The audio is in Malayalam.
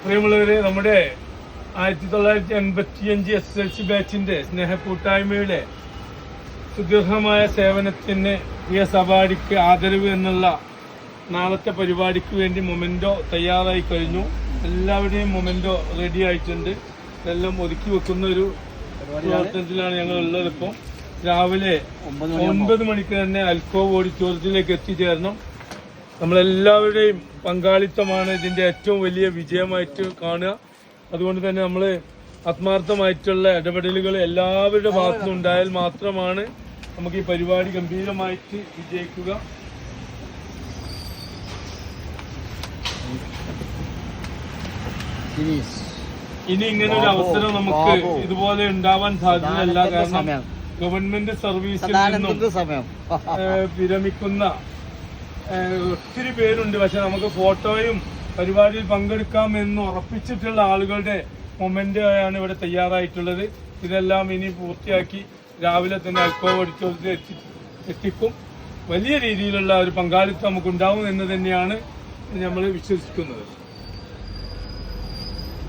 പ്രിയമുള്ളവര്, നമ്മുടെ 1985 SSLC ബാച്ചിന്റെ സ്നേഹക്കൂട്ടായ്മയുടെ സുദീർഘമായ സേവനത്തിന് പ്രിയ സഹപാഠിക്ക് ആദരവ് എന്നുള്ള നാളത്തെ പരിപാടിക്ക് വേണ്ടി മൊമെന്റോ തയ്യാറായി കഴിഞ്ഞു. എല്ലാവരുടെയും മൊമെന്റോ റെഡി ആയിട്ടുണ്ട്. ഇതെല്ലാം ഒതുക്കി വെക്കുന്ന ഒരു പ്രവർത്തനത്തിലാണ് ഞങ്ങൾ ഉള്ളത്. ഇപ്പം രാവിലെ 9 മണിക്ക് തന്നെ അൽക്കോവ് ഓഡിറ്റോറിയത്തിലേക്ക് എത്തിച്ചേരണം. നമ്മളെല്ലാവരുടെയും പങ്കാളിത്തമാണ് ഇതിന്റെ ഏറ്റവും വലിയ വിജയമായിട്ട് കാണുക. അതുകൊണ്ട് തന്നെ നമ്മൾ ആത്മാർത്ഥമായിട്ടുള്ള ഇടപെടലുകൾ എല്ലാവരുടെ ഭാഗത്തുനിന്നും ഉണ്ടായാൽ മാത്രമാണ് നമുക്ക് ഈ പരിപാടി ഗംഭീരമായിട്ട് വിജയിക്കുക. ഇനി ഇങ്ങനെ ഒരു അവസരം നമുക്ക് ഇതുപോലെ ഉണ്ടാവാൻ സാധ്യതയല്ല. കാരണം ഗവൺമെന്റ് സർവീസിൽ നിന്നും വിരമിക്കുന്ന ഒത്തിരി പേരുണ്ട്. പക്ഷെ നമുക്ക് ഫോട്ടോയും പരിപാടിയിൽ പങ്കെടുക്കാമെന്ന് ഉറപ്പിച്ചിട്ടുള്ള ആളുകളുടെ മൊമെന്റാണ് ഇവിടെ തയ്യാറായിട്ടുള്ളത്. ഇതെല്ലാം ഇനി പൂർത്തിയാക്കി രാവിലെ തന്നെ അൽക്കോവ് ഓഡിറ്റോറിയത്തിൽ എത്തിക്കും. വലിയ രീതിയിലുള്ള ഒരു പങ്കാളിത്തം നമുക്കുണ്ടാവും എന്ന് തന്നെയാണ് നമ്മൾ വിശ്വസിക്കുന്നത്.